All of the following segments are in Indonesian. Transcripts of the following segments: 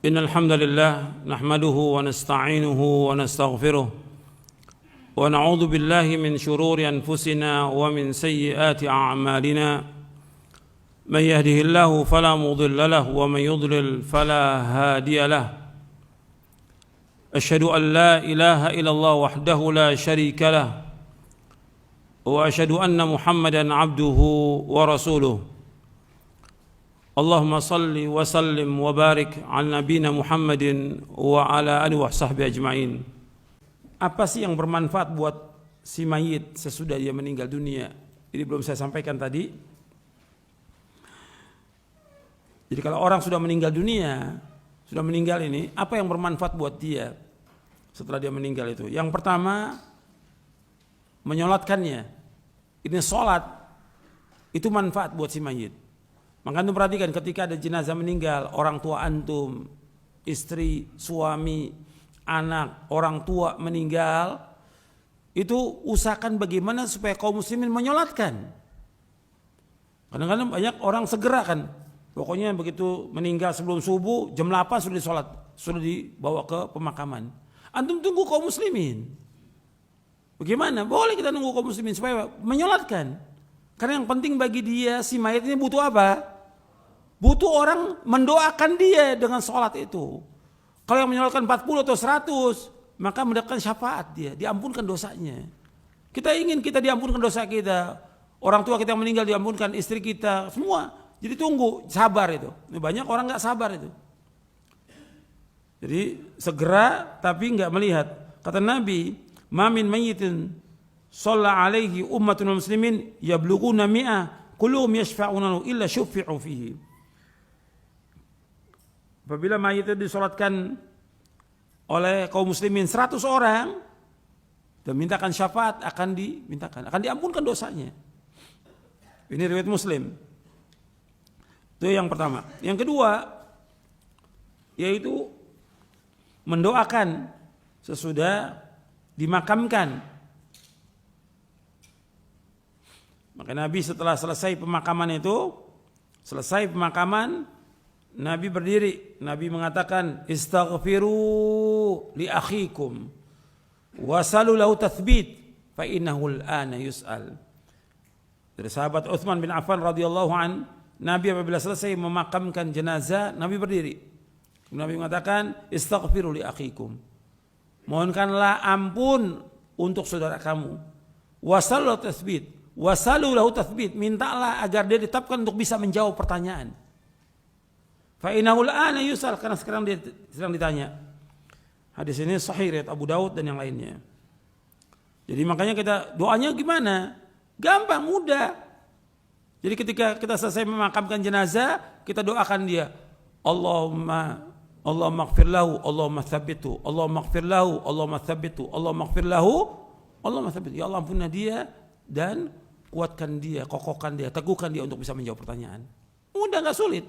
إن الحمد لله نحمده ونستعينه ونستغفره ونعوذ بالله من شرور أنفسنا ومن سيئات أعمالنا من يهده الله فلا مضل له ومن يضلل فلا هادي له أشهد أن لا إله إلا الله وحده لا شريك له وأشهد أن محمدا عبده ورسوله اللهم صل وسلم وبارك على نبينا محمد وعلى آله وصحبه أجمعين. Apa sih yang bermanfaat buat si mayit sesudah dia meninggal dunia? Ini belum saya sampaikan tadi. Jadi kalau orang sudah meninggal dunia, sudah meninggal ini, apa yang bermanfaat buat dia setelah dia meninggal itu? Yang pertama, menyolatkannya. Ini sholat, itu manfaat buat si mayit. Maka antum perhatikan ketika ada jenazah meninggal, orang tua antum, istri, suami, anak, orang tua meninggal, itu usahakan bagaimana supaya kaum muslimin menyolatkan. Kadang-kadang banyak orang segera kan, pokoknya begitu meninggal sebelum subuh, jam 8 sudah disolat, sudah dibawa ke pemakaman. Antum tunggu kaum muslimin. Bagaimana? Boleh kita nunggu kaum muslimin supaya menyolatkan. Karena yang penting bagi dia, si mayat ini butuh apa? Butuh orang mendoakan dia dengan sholat itu. Kalau yang menyolatkan 40 atau 100, maka mendapatkan syafaat dia, diampunkan dosanya. Kita ingin kita diampunkan dosa kita. Orang tua kita yang meninggal diampunkan, istri kita, semua. Jadi tunggu, sabar itu. Banyak orang gak sabar itu. Jadi segera tapi gak melihat. Kata Nabi, ma min mayyitin shalla alaihi ummatun muslimin yablughuna mi'ah kulluhum yashfa'una illa syuffi'u fihi. Apabila mayit itu disolatkan oleh kaum muslimin 100 orang dan mintakan syafaat, akan diampunkan dosanya. Ini riwayat Muslim. Itu yang pertama. Yang kedua yaitu mendoakan sesudah dimakamkan. Maka Nabi setelah selesai pemakaman, Nabi berdiri. Nabi mengatakan, istaghfiru li akhikum wasalu lahu tathbit fa innahu al-ana yus'al. Dari sahabat Utsman bin Affan radhiyallahu an, Nabi apabila selesai memakamkan jenazah, Nabi berdiri. Nabi mengatakan, istaghfiru li akhikum. Mohonkanlah ampun untuk saudara kamu. Wasalu lahu tathbit. Wasalu lahu tathbit, mintalah agar dia ditetapkan untuk bisa menjawab pertanyaan. Fa innahu al-ana yus'al, karena sekarang dia sedang ditanya. Hadis ini sahih riwayat Abu Daud dan yang lainnya. Jadi makanya kita doanya gimana? Gampang, mudah. Jadi ketika kita selesai memakamkan jenazah, kita doakan dia. Allahumma ighfir lahu, Allahumma tsabbithu, Allahumma ighfir lahu, Allahumma tsabbithu, Allahumma ighfir lahu, Allahumma tsabbithu. Ya Allah, ampunilah dia dan kuatkan dia, kokohkan dia, teguhkan dia untuk bisa menjawab pertanyaan. Mudah, enggak sulit,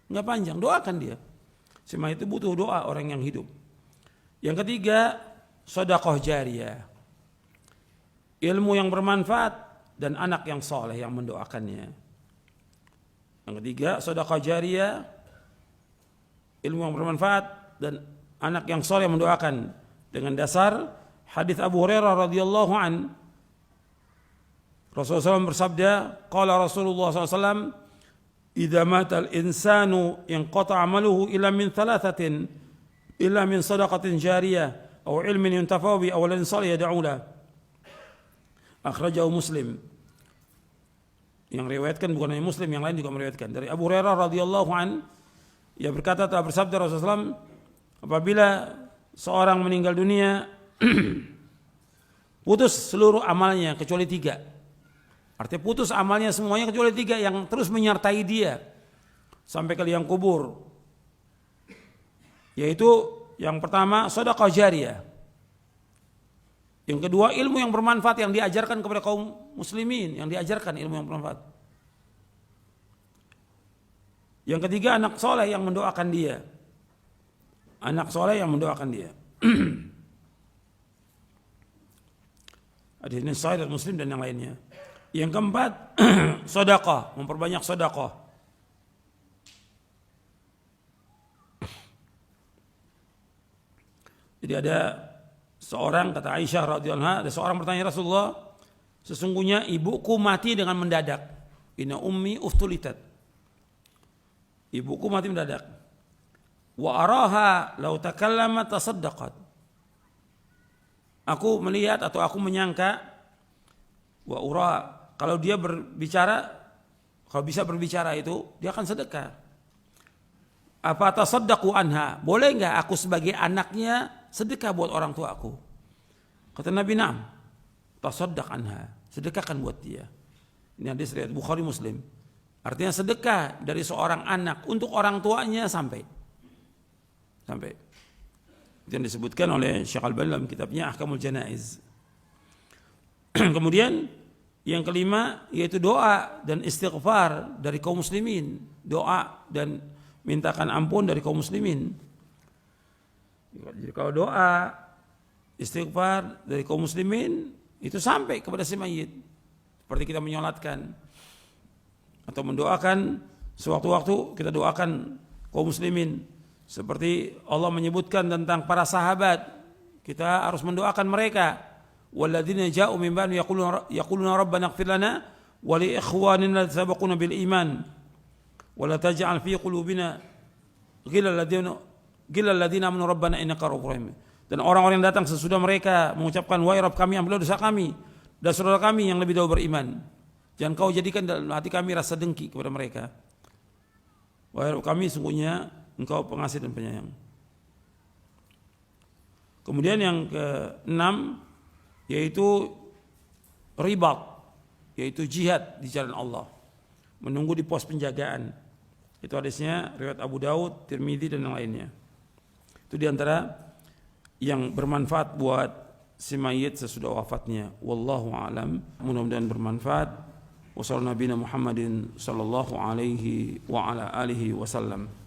enggak panjang, doakan dia. Semua itu butuh doa orang yang hidup. Yang ketiga, sedekah jariyah. Ilmu yang bermanfaat dan anak yang soleh yang mendoakannya. Yang ketiga, sedekah jariyah, ilmu yang bermanfaat dan anak yang soleh yang mendoakan. Dengan dasar hadis Abu Hurairah radhiyallahu an, Rasulullah SAW bersabda, qala Rasulullah SAW, idza matal insanu inqata amaluhu illa min thalathatin, illa min sadaqatin jariyah aw ilmin yuntafa'u bi aw lan salih yad'u la. Akhrajahu Muslim. Yang riwayatkan bukan hanya Muslim, yang lain juga meriwayatkan. Dari Abu Hurairah radhiyallahu an, ia berkata, telah bersabda Rasulullah SAW, apabila seorang meninggal dunia putus seluruh amalnya kecuali 3. Artinya putus amalnya semuanya kecuali 3 yang terus menyertai dia sampai ke liang kubur. Yaitu yang pertama, sedekah jariyah. Yang kedua, ilmu yang bermanfaat yang diajarkan kepada kaum muslimin, yang diajarkan ilmu yang bermanfaat. Yang ketiga, anak soleh yang mendoakan dia. Anak soleh yang mendoakan dia. Hadis ini sahih dari Muslim dan yang lainnya. Yang keempat, sedekah, memperbanyak sedekah. Jadi ada seorang, kata Aisyah radhiyallahu anha, ada seorang bertanya, Rasulullah, sesungguhnya ibuku mati dengan mendadak. Inna ummi uftulitat. Ibuku mati mendadak. Wa araha law takallamat tasaddaqat. Aku melihat atau aku menyangka, wa ura, kalau dia berbicara, kalau bisa berbicara itu, dia akan sedekah. Apa tasaddaqu anha? Boleh enggak aku sebagai anaknya sedekah buat orang tua aku? Kata Nabi, "Na'am." Tasaddaq anha. Sedekahkan buat dia. Ini hadis riwayat Bukhari Muslim. Artinya sedekah dari seorang anak untuk orang tuanya sampai. Itu yang disebutkan oleh Syekh Al-Albani dalam kitabnya Ahkamul Janaiz. Kemudian yang kelima yaitu doa dan istighfar dari kaum muslimin. Doa dan mintakan ampun dari kaum muslimin. Jadi kalau doa, istighfar dari kaum muslimin itu sampai kepada si mayit. Seperti kita menyolatkan atau mendoakan, sewaktu-waktu kita doakan kaum muslimin. Seperti Allah menyebutkan tentang para sahabat, kita harus mendoakan mereka. Walladzina ja'u min ba'di yaquluna rabbana ighfir lana wa li ikhwanina sabaquna bil iman wa la taj'al fi qulubina ghillal ladzina amanu rabbana innaka ra'ufur rahim. Dan orang-orang yang datang sesudah mereka mengucapkan, wahai Rabb kami, ampunilah dosa kami dan saudara kami yang lebih dahulu beriman. Jangan kau jadikan dalam hati kami rasa dengki kepada mereka. Wahai Rabb kami, sungguhnya Engkau pengasih dan penyayang. Kemudian yang keenam yaitu ribat, yaitu jihad di jalan Allah, menunggu di pos penjagaan. Itu hadisnya riwayat Abu Daud, Tirmidzi dan yang lainnya. Itu diantara yang bermanfaat buat si mayit sesudah wafatnya. Wallahu a'lam. Mudah-mudahan bermanfaat. Wassallallahu nabiyana Muhammadin sallallahu alaihi wa ala alihi wasallam.